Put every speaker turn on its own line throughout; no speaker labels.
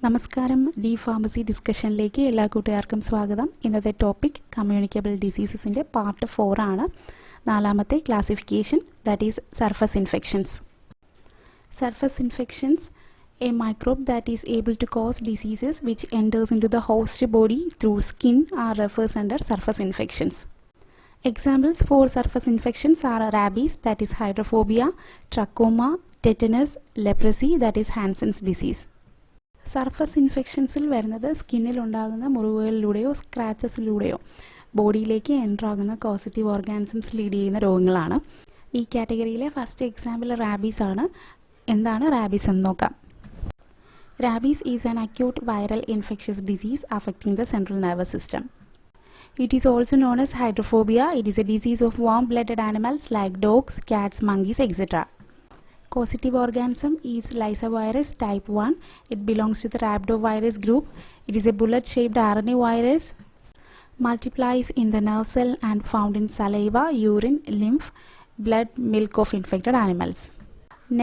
നമസ്കാരം. D pharmacy ഡിസ്കഷനിലേക്ക് എല്ലാ കൂട്ടുകാർക്കും സ്വാഗതം. ഇന്നത്തെ ടോപ്പിക് കമ്മ്യൂണിക്കബിൾ ഡിസീസസിൻ്റെ പാർട്ട് 4 ആണ്. നാലാമത്തെ classification, that is surface infections. Surface infections, a microbe that is able to cause diseases which enters into the host body through skin are refers under surface infections. Examples for surface infections are rabies, that is hydrophobia, trachoma, tetanus, leprosy, that is Hansen's disease. Surface ഇൻഫെക്ഷൻസിൽ വരുന്നത് സ്കിന്നിൽ ഉണ്ടാകുന്ന മുറിവുകളിലൂടെയോ സ്ക്രാച്ചസിലൂടെയോ ബോഡിയിലേക്ക് enter ആകുന്ന കോസിറ്റീവ് organisms lead ചെയ്യുന്ന രോഗങ്ങളാണ്. ഈ കാറ്റഗറിയിലെ first example rabies ആണ്. എന്താണ് റാബീസ് എന്ന് നോക്കാം. Rabies is an acute viral infectious disease affecting the central nervous system. It is also known as hydrophobia. It is a disease of warm-blooded animals like dogs, cats, monkeys, etc. Causative organism is Lysovirus type 1. It belongs to the rhabdovirus group. It is a bullet-shaped RNA virus. Multiplies in the nerve cell and found in saliva, urine, lymph, blood, milk of infected animals.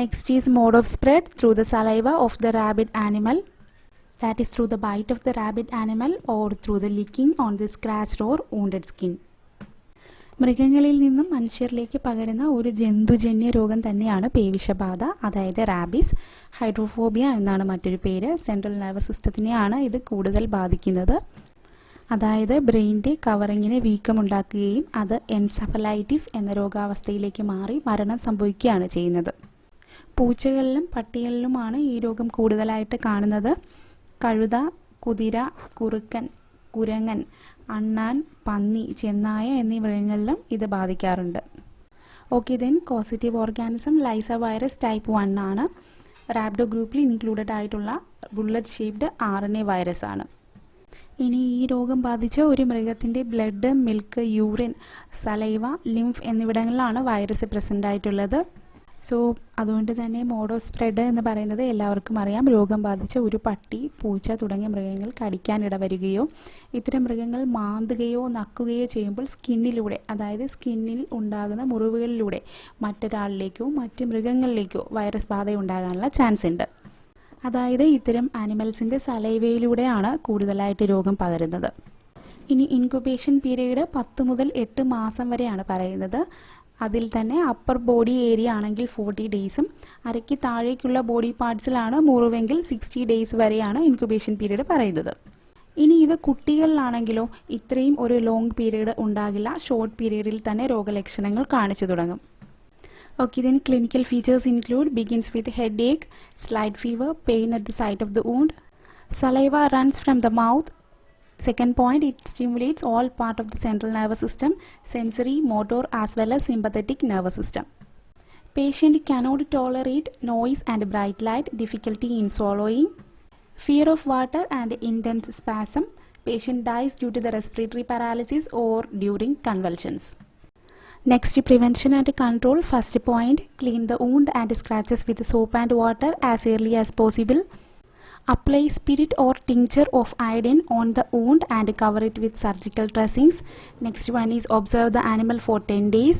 Next is mode of spread through the saliva of the rabid animal, that is through the bite of the rabid animal or through the licking on the scratched or wounded skin. മൃഗങ്ങളിൽ നിന്നും മനുഷ്യരിലേക്ക് പകരുന്ന ഒരു ജന്തുജന്യ രോഗം തന്നെയാണ് പേവിഷബാധ, അതായത് rabies. Hydrophobia എന്നാണ് മറ്റൊരു പേര്. സെൻട്രൽ നെർവസ് സിസ്റ്റത്തിനെയാണ് ഇത് കൂടുതൽ ബാധിക്കുന്നത്. അതായത് ബ്രെയിനിൻ്റെ കവറിങ്ങിന് വീക്കമുണ്ടാക്കുകയും അത് എൻസഫലൈറ്റിസ് എന്ന രോഗാവസ്ഥയിലേക്ക് മാറി മരണം സംഭവിക്കുകയാണ് ചെയ്യുന്നത്. പൂച്ചകളിലും പട്ടികളിലുമാണ് ഈ രോഗം കൂടുതലായിട്ട് കാണുന്നത്. കഴുത, കുതിര, കുറുക്കൻ, കുരങ്ങൻ, അണ്ണാൻ, പന്നി, ചെന്നായ എന്നീ മൃഗങ്ങളിലും ഇത് ബാധിക്കാറുണ്ട്. ഓക്കെ, ദെൻ കോസിറ്റീവ് ഓർഗാനിസം ലൈസോവൈറസ് ടൈപ്പ് 1 ആണ്. റാബ്ഡോ ഗ്രൂപ്പിൽ ഇൻക്ലൂഡഡ് ആയിട്ടുള്ള ബുള്ളറ്റ് ഷേപ്ഡ് RNA വൈറസ് ആണ്. ഇനി ഈ രോഗം ബാധിച്ച ഒരു മൃഗത്തിൻ്റെ blood, milk, urine, saliva, lymph എന്നിവിടങ്ങളിലാണ് വൈറസ് പ്രസൻ്റ് ആയിട്ടുള്ളത്. സോ അതുകൊണ്ട് തന്നെ മോഡ് ഓഫ് സ്പ്രെഡ് എന്ന് പറയുന്നത് എല്ലാവർക്കും അറിയാം. രോഗം ബാധിച്ച ഒരു പട്ടി, പൂച്ച തുടങ്ങിയ മൃഗങ്ങൾ കടിക്കാനിട വരികയോ ഇത്തരം മൃഗങ്ങൾ മാന്തുകയോ നക്കുകയോ ചെയ്യുമ്പോൾ സ്കിന്നിലൂടെ, അതായത് സ്കിന്നിൽ ഉണ്ടാകുന്ന മുറിവുകളിലൂടെ മറ്റൊരാളിലേക്കോ മറ്റ് മൃഗങ്ങളിലേക്കോ വൈറസ് ബാധ ഉണ്ടാകാനുള്ള ചാൻസ് ഉണ്ട്. അതായത് ഇത്തരം ആനിമൽസിൻ്റെ സലൈവയിലൂടെയാണ് കൂടുതലായിട്ട് രോഗം പകരുന്നത്. ഇനി ഇൻക്യുബേഷൻ പീരീഡ് 10 മുതൽ 8 മാസം വരെയാണ് പറയുന്നത്. അതിൽ തന്നെ അപ്പർ ബോഡി ഏരിയ ആണെങ്കിൽ 40 ഡേയ്സും അരയ്ക്ക് താഴേക്കുള്ള ബോഡി പാർട്സിലാണ് മുറിവെങ്കിൽ 60 ഡേയ്സ് വരെയാണ് ഇൻക്യുബേഷൻ പീരീഡ് പറയുന്നത്. ഇനി ഇത് കുട്ടികളിലാണെങ്കിലോ ഇത്രയും ഒരു ലോങ് പീരീഡ് ഉണ്ടാകില്ല. ഷോർട്ട് പീരീഡിൽ തന്നെ രോഗലക്ഷണങ്ങൾ കാണിച്ചു തുടങ്ങും. Okay, then clinical features include begins with headache, slight fever, pain at the site of the wound. Saliva runs from the mouth. Second point, it stimulates all part of the central nervous system, sensory, motor as well as sympathetic nervous system. Patient cannot tolerate noise and bright light, difficulty in swallowing, fear of water and intense spasm. Patient dies due to the respiratory paralysis or during convulsions. Next, prevention and control. First point, clean the wound and scratches with soap and water as early as possible. Apply spirit or tincture of iodine on the wound and cover it with surgical dressings. Next one is observe the animal for 10 days.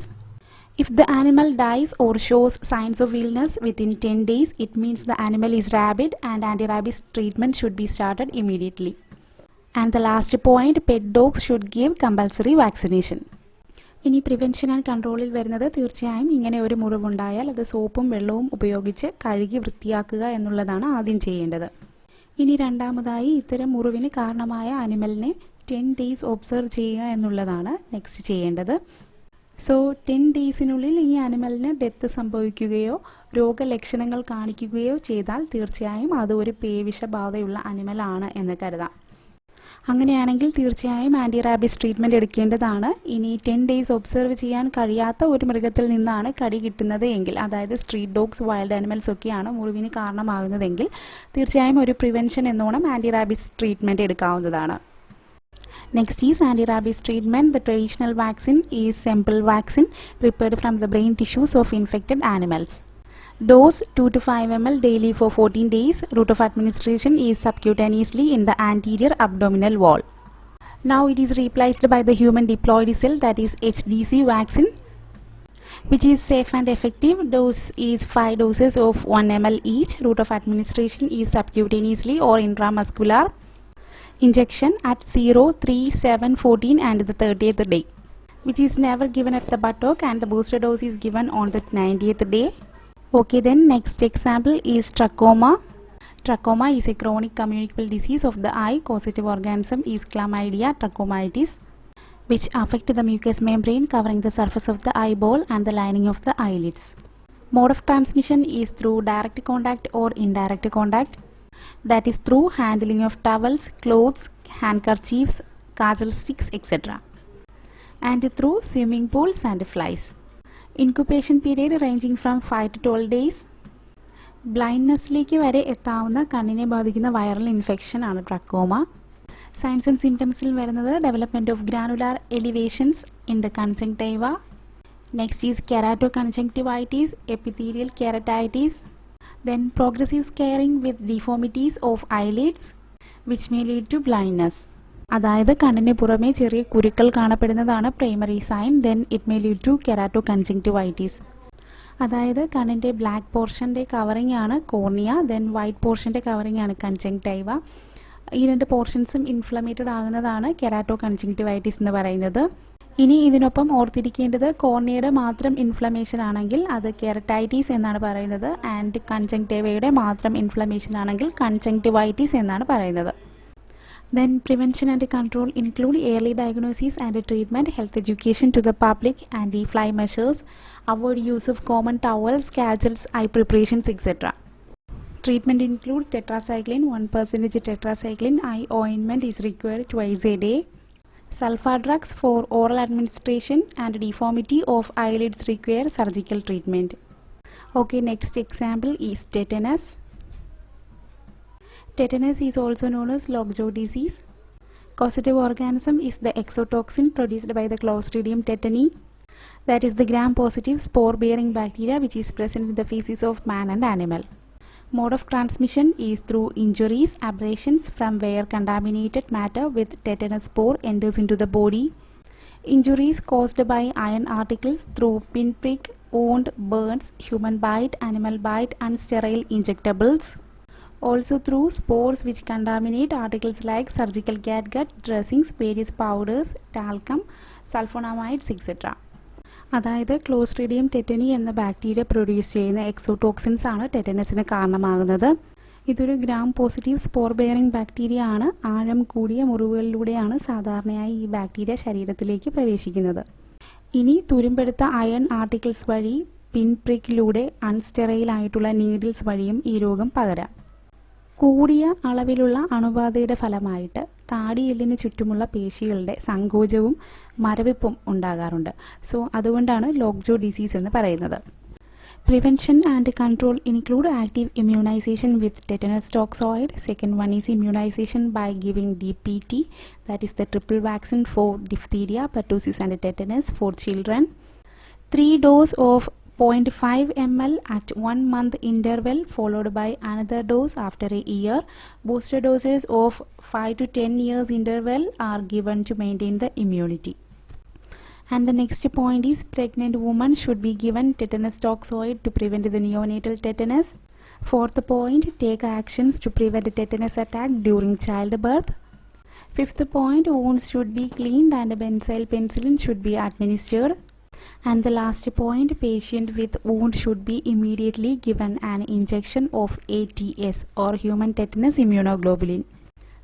If the animal dies or shows signs of illness within 10 days, it means the animal is rabid and anti-rabies treatment should be started immediately. And the last point, pet dogs should give compulsory vaccination. ഇനി prevention and കൺട്രോളിൽ വരുന്നത് തീർച്ചയായും ഇങ്ങനെ ഒരു മുറിവുണ്ടായാൽ അത് സോപ്പും വെള്ളവും ഉപയോഗിച്ച് കഴുകി വൃത്തിയാക്കുക എന്നുള്ളതാണ് ആദ്യം ചെയ്യേണ്ടത്. ഇനി രണ്ടാമതായി ഇത്തരം മുറിവിന് കാരണമായ അനിമലിനെ 10 ഡേയ്സ് ഒബ്സർവ് ചെയ്യുക എന്നുള്ളതാണ് നെക്സ്റ്റ് ചെയ്യേണ്ടത്. സോ 10 ഡേയ്സിനുള്ളിൽ ഈ അനിമലിന് ഡെത്ത് സംഭവിക്കുകയോ രോഗലക്ഷണങ്ങൾ കാണിക്കുകയോ ചെയ്താൽ തീർച്ചയായും അത് ഒരു പേവിഷബാധയുള്ള അനിമലാണ് എന്ന് കരുതാം. അങ്ങനെയാണെങ്കിൽ തീർച്ചയായും ആൻറ്റി റാബീസ് ട്രീറ്റ്മെൻറ്റ് എടുക്കേണ്ടതാണ്. ഇനി 10 ഡേയ്സ് ഒബ്സർവ് ചെയ്യാൻ കഴിയാത്ത ഒരു മൃഗത്തിൽ നിന്നാണ് കടി കിട്ടുന്നത് എങ്കിൽ, അതായത് സ്ട്രീറ്റ് ഡോഗ്സ്, വൈൽഡ് ആനിമൽസ് ഒക്കെയാണ് മുറിവിന് കാരണമാകുന്നതെങ്കിൽ തീർച്ചയായും ഒരു പ്രിവെൻഷൻ എന്നോണം ആൻറ്റി റാബീസ് ട്രീറ്റ്മെൻറ്റ് എടുക്കാവുന്നതാണ്. Next is anti rabies treatment. The traditional vaccine is simple vaccine prepared from the brain tissues of infected animals. Dose 2 to 5 ml daily for 14 days. Route of administration is subcutaneously in the anterior abdominal wall. Now it is replaced by the human diploid cell, that is HDC vaccine. which is safe and effective. Dose is 5 doses of 1 ml each. Route of administration is subcutaneously or intramuscular injection at 0, 3, 7, 14 and the 30th day, which is never given at the buttock, and the booster dose is given on the 90th day. Okay, then next example is trachoma. Trachoma is a chronic communicable disease of the eye. Causative organism is Chlamydia trachomatis, which affect the mucous membrane covering the surface of the eyeball and the lining of the eyelids. Mode of transmission is through direct contact or indirect contact, that is through handling of towels, clothes, handkerchiefs, kajal sticks, etc., and through swimming pools and flies. Incubation period ranging from 5 to 12 days. ബ്ലൈൻഡ്നെസ്സിലേക്ക് വരെ എത്താവുന്ന കണ്ണിനെ ബാധിക്കുന്ന viral infection ആണ് trachoma. Signs and സിംറ്റംസിൽ വരുന്നത് development of granular elevations in the conjunctiva. Next is keratoconjunctivitis, epithelial keratitis, then progressive scarring with deformities of eyelids which may lead to blindness. അതായത് കണ്ണിന് പുറമേ ചെറിയ കുരുക്കൾ കാണപ്പെടുന്നതാണ് primary sign. Then it may lead to keratoconjunctivitis. അതായത് കണ്ണിൻ്റെ black പോർഷൻ്റെ covering ആണ് കോർണിയ, ദെൻ വൈറ്റ് പോർഷൻ്റെ കവറിംഗ് ആണ് കൺജങ്ക്റ്റൈവ. ഈ രണ്ട് പോർഷൻസും ഇൻഫ്ലമേറ്റഡ് ആകുന്നതാണ് കെരാറ്റോ കൺജങ്ക്റ്റിവൈറ്റീസ് എന്ന് പറയുന്നത്. ഇനി ഇതിനൊപ്പം ഓർത്തിരിക്കേണ്ടത് കോർണിയയുടെ മാത്രം ഇൻഫ്ലമേഷൻ ആണെങ്കിൽ അത് കെരറ്റൈറ്റീസ് എന്നാണ് പറയുന്നത്, ആൻഡ് കൺജങ്ക്റ്റൈവയുടെ മാത്രം ഇൻഫ്ലമേഷൻ ആണെങ്കിൽ കൺജങ്ക്റ്റിവൈറ്റീസ് എന്നാണ് പറയുന്നത്. Then prevention and control include early diagnosis and treatment, health education to the public, anti-fly measures, avoid use of common towels, cajals, eye preparations, etc. Treatment include tetracycline, 1% tetracycline eye ointment is required twice a day. Sulfa drugs for oral administration and deformity of eyelids require surgical treatment. Okay, next example is tetanus. Tetanus is also known as lockjaw disease. Causative organism is the exotoxin produced by the Clostridium tetani, that is the gram-positive spore-bearing bacteria which is present in the feces of man and animal. Mode of transmission is through injuries, abrasions from where contaminated matter with tetanus spore enters into the body. Injuries caused by iron articles through pinprick, wound, burns, human bite, animal bite, unsterile injectables. Also through spores which contaminate articles like surgical catgut, dressings, various powders, talcum, sulfonamides, etc. അതായത് Clostridium tetany എന്ന bacteria produce ചെയ്യുന്ന എക്സോടോക്സിൻസ് ആണ് ടെറ്റനസിന് കാരണമാകുന്നത്. ഇതൊരു gram positive spore bearing bacteria ആണ്. ആഴം കൂടിയ മുറിവുകളിലൂടെയാണ് സാധാരണയായി ഈ ബാക്ടീരിയ ശരീരത്തിലേക്ക് പ്രവേശിക്കുന്നത്. ഇനി തുരുമ്പെടുത്ത അയൺ ആർട്ടിക്കിൾസ് വഴി, പിൻപ്രിക്കിലൂടെ, അൺസ്റ്റെറൈൽ ആയിട്ടുള്ള നീഡിൽസ് വഴിയും ഈ രോഗം പകരാം. കൂടിയ അളവിലുള്ള അണുബാധയുടെ ഫലമായിട്ട് താടിയെല്ലിന് ചുറ്റുമുള്ള പേശികളുടെ സങ്കോചവും മരവിപ്പും ഉണ്ടാകാറുണ്ട്. സോ അതുകൊണ്ടാണ് ലോക്ജോ ഡിസീസ് എന്ന് പറയുന്നത്. Prevention and control include active immunization with tetanus toxoid. Second one is immunization by giving DPT, that is the triple vaccine for diphtheria, pertussis and tetanus for children. 3 doses of 0.5 ml at 1 month interval followed by another dose after a year. Booster doses of 5 to 10 years interval are given to maintain the immunity. And the next point is pregnant women should be given tetanus toxoid to prevent the neonatal tetanus. Fourth point, take actions to prevent tetanus attack during childbirth. Fifth point, wounds should be cleaned and benzyl penicillin should be administered. And the last point, patient with wound should be immediately given an injection of ATS or human tetanus immunoglobulin.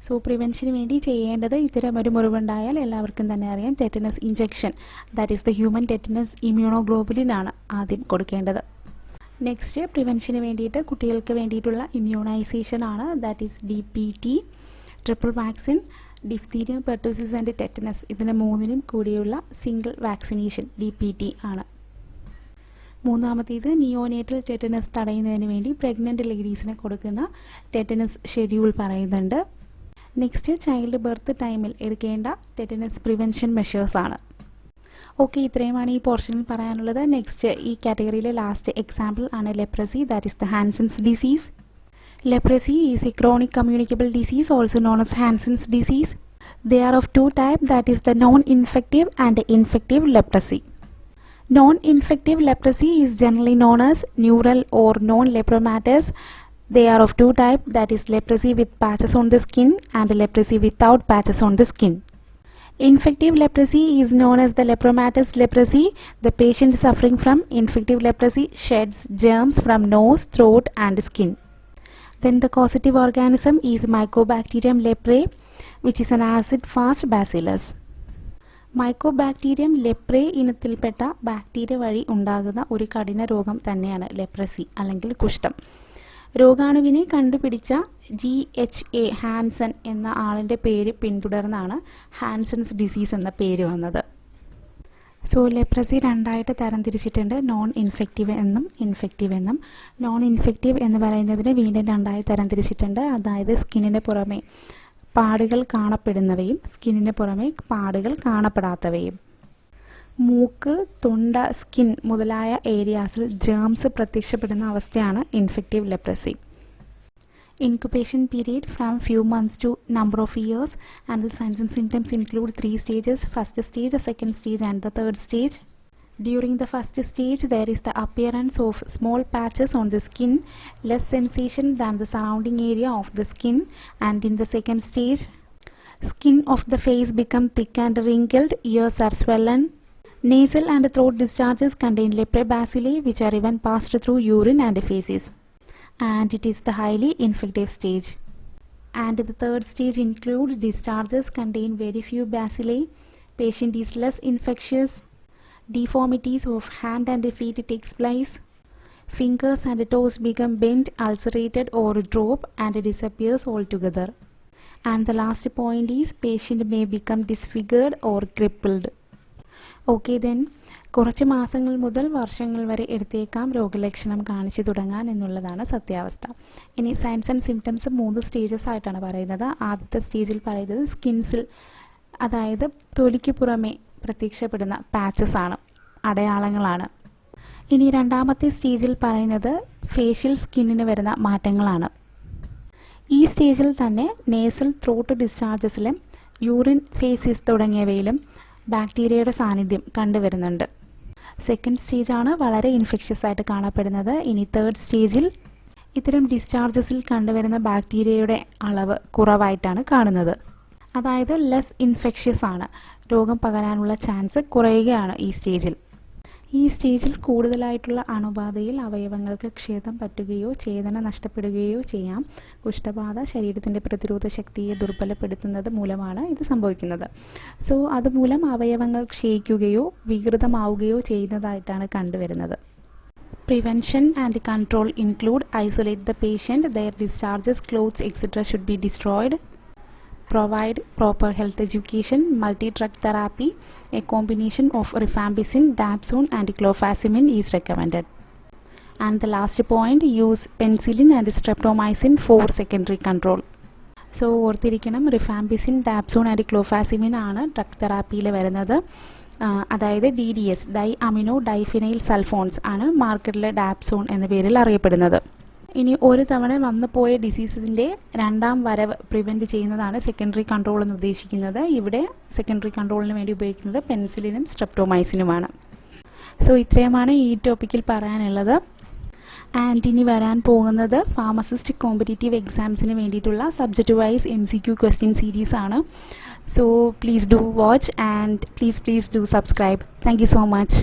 So പ്രിവെൻഷന് വേണ്ടി ചെയ്യേണ്ടത്, ഇത്തരം ഒരു മുറിവുണ്ടായാൽ എല്ലാവർക്കും തന്നെ അറിയാം, tetanus injection, that is the human tetanus immunoglobulin ആണ് ആദ്യം കൊടുക്കേണ്ടത്. നെക്സ്റ്റ് പ്രിവെൻഷന് വേണ്ടിയിട്ട് കുട്ടികൾക്ക് വേണ്ടിയിട്ടുള്ള ഇമ്മ്യൂണൈസേഷൻ ആണ്, that is DPT, triple vaccine, diphtheria, pertussis and tetanus, ഇതിന് മൂന്നിനും കൂടിയുള്ള സിംഗിൾ വാക്സിനേഷൻ DPT ആണ്. മൂന്നാമത്തേത് നിയോനേറ്റൽ ടെറ്റനസ് തടയുന്നതിന് വേണ്ടി പ്രഗ്നൻ്റ് ലേഡീസിന് കൊടുക്കുന്ന ടെറ്റനസ് ഷെഡ്യൂൾ പറയുന്നുണ്ട്. നെക്സ്റ്റ് ചൈൽഡ് ബർത്ത് ടൈമിൽ എടുക്കേണ്ട ടെറ്റനസ് പ്രിവെൻഷൻ മെഷേഴ്സ് ആണ്. ഓക്കെ, ഇത്രയുമാണ് ഈ പോർഷനിൽ പറയാനുള്ളത്. നെക്സ്റ്റ് ഈ കാറ്റഗറിയിലെ ലാസ്റ്റ് എക്സാമ്പിൾ ആണ് leprosy, that is the Hansen's disease. Leprosy is a chronic communicable disease also known as Hansen's disease. They are of two types, that is the non-infective and infective leprosy. Non-infective leprosy is generally known as neural or non-lepromatous. They are of two types, that is leprosy with patches on the skin and leprosy without patches on the skin. Infective leprosy is known as the lepromatous leprosy. The patient suffering from infective leprosy sheds germs from nose, throat and skin. Then the causative organism is Mycobacterium leprae, which is an acid-fast bacillus. Mycobacterium leprae ഇനത്തിൽപ്പെട്ട bacteria വഴി ഉണ്ടാകുന്ന ഒരു കഠിന രോഗം തന്നെയാണ് leprosy അല്ലെങ്കിൽ കുഷ്ഠം. രോഗാണുവിനെ കണ്ടുപിടിച്ച GHA ഹാൻസൺ എന്ന ആളിൻ്റെ പേര് പിന്തുടർന്നാണ് ഹാൻസൺസ് ഡിസീസ് എന്ന പേര് വന്നത്. സോ ലെപ്രസി രണ്ടായിട്ട് തരംതിരിച്ചിട്ടുണ്ട്, നോൺ ഇൻഫെക്റ്റീവ് എന്നും ഇൻഫെക്റ്റീവ് എന്നും. നോൺ ഇൻഫെക്റ്റീവ് എന്ന് പറയുന്നതിന് വീണ്ടും രണ്ടായി തരംതിരിച്ചിട്ടുണ്ട്, അതായത് സ്കിന്നിന് പുറമെ പാടുകൾ കാണപ്പെടുന്നവയും സ്കിന്നിന് പുറമെ പാടുകൾ കാണപ്പെടാത്തവയും. മൂക്ക്, തൊണ്ട, സ്കിൻ മുതലായ ഏരിയാസിൽ ജേംസ് പ്രത്യക്ഷപ്പെടുന്ന അവസ്ഥയാണ് infective leprosy. Incubation period from few months to number of years, and the signs and symptoms include 3 stages: first stage, second stage and the third stage. During the first stage there is the appearance of small patches on the skin, less sensation than the surrounding area of the skin, and in the second stage skin of the face become thick and wrinkled, ears are swollen. Nasal and throat discharges contain leprae bacilli which are even passed through urine and feces, and it is the highly infective stage. And the third stage includes discharges contain very few bacilli, patient is less infectious, deformities of hand and feet takes place, fingers and toes become bent, ulcerated or drop and disappears altogether, and the last point is patient may become disfigured or crippled. Okay, then കുറച്ച് മാസങ്ങൾ മുതൽ വർഷങ്ങൾ വരെ എടുത്തേക്കാം രോഗലക്ഷണം കാണിച്ചു തുടങ്ങാൻ എന്നുള്ളതാണ് സത്യാവസ്ഥ. ഇനി സൈൻസ് ആൻഡ് സിംറ്റംസ് 3 സ്റ്റേജസ് ആയിട്ടാണ് പറയുന്നത്. ആദ്യത്തെ സ്റ്റേജിൽ പറയുന്നത് സ്കിൻസിൽ, അതായത് തൊലിക്ക് പുറമെ പ്രത്യക്ഷപ്പെടുന്ന പാച്ചസ് ആണ്, അടയാളങ്ങളാണ്. ഇനി രണ്ടാമത്തെ സ്റ്റേജിൽ പറയുന്നത് ഫേഷ്യൽ സ്കിന്നിന് വരുന്ന മാറ്റങ്ങളാണ്. ഈ സ്റ്റേജിൽ തന്നെ നേസൽ, ത്രോട്ട് ഡിസ്ചാർജസിലും യൂറിൻ, ഫേസിസ് തുടങ്ങിയവയിലും ബാക്ടീരിയയുടെ സാന്നിധ്യം കണ്ടുവരുന്നുണ്ട്. സെക്കൻഡ് സ്റ്റേജാണ് വളരെ ഇൻഫെക്ഷ്യസ് ആയിട്ട് കാണപ്പെടുന്നത്. ഇനി തേർഡ് സ്റ്റേജിൽ ഇത്തരം ഡിസ്ചാർജസിൽ കണ്ടുവരുന്ന ബാക്ടീരിയയുടെ അളവ് കുറവായിട്ടാണ് കാണുന്നത്, അതായത് ലെസ് ഇൻഫെക്ഷ്യസ് ആണ്, രോഗം പകരാനുള്ള ചാൻസ് കുറയുകയാണ് ഈ സ്റ്റേജിൽ. ഈ സ്റ്റേജിൽ കൂടുതലായിട്ടുള്ള അണുബാധയിൽ അവയവങ്ങൾക്ക് ക്ഷതം പറ്റുകയോ ചേതന നഷ്ടപ്പെടുകയോ ചെയ്യാം. കുഷ്ഠബാധ ശരീരത്തിൻ്റെ പ്രതിരോധ ശക്തിയെ ദുർബലപ്പെടുത്തുന്നത് മൂലമാണ് ഇത് സംഭവിക്കുന്നത്. സോ അതുമൂലം അവയവങ്ങൾ ക്ഷയിക്കുകയോ വികൃതമാവുകയോ ചെയ്യുന്നതായിട്ടാണ് കണ്ടുവരുന്നത്. Prevention and control include isolate the patient, their discharges, clothes, etc. should be destroyed. Provide proper health education, multi-drug therapy, a combination of rifampicin, dapsone and clofazimine is recommended. And the last point, use penicillin and streptomycin for secondary control. So ഓർത്തിരിക്കണം, rifampicin, dapsone and ക്ലോഫാസിമിൻ ആണ് drug തെറാപ്പിയിൽ വരുന്നത്. അതായത് DDS, dye amino diphenyl സൾഫോൺസ് ആണ് മാർക്കറ്റിലെ dapsone എന്ന പേരിൽ അറിയപ്പെടുന്നത്. ഇനി ഒരു തവണ വന്നു പോയ ഡിസീസിൻ്റെ രണ്ടാം വരവ് പ്രിവെൻറ്റ് ചെയ്യുന്നതാണ് സെക്കൻഡറി കൺട്രോൾ എന്ന് ഉദ്ദേശിക്കുന്നത്. ഇവിടെ സെക്കൻഡറി കൺട്രോളിന് വേണ്ടി ഉപയോഗിക്കുന്നത് പെൻസിലിനും സ്ട്രെപ്റ്റോമൈസിനുമാണ്. സോ ഇത്രയുമാണ് ഈ ടോപ്പിക്കിൽ പറയാനുള്ളത്. ആൻഡ് ഇനി വരാൻ പോകുന്നത് ഫാർമസിസ്റ്റ് കോമ്പറ്റീറ്റീവ് എക്സാംസിന് വേണ്ടിയിട്ടുള്ള subject wise MCQ question series ആണ്. So please do watch and please do subscribe. Thank you so much.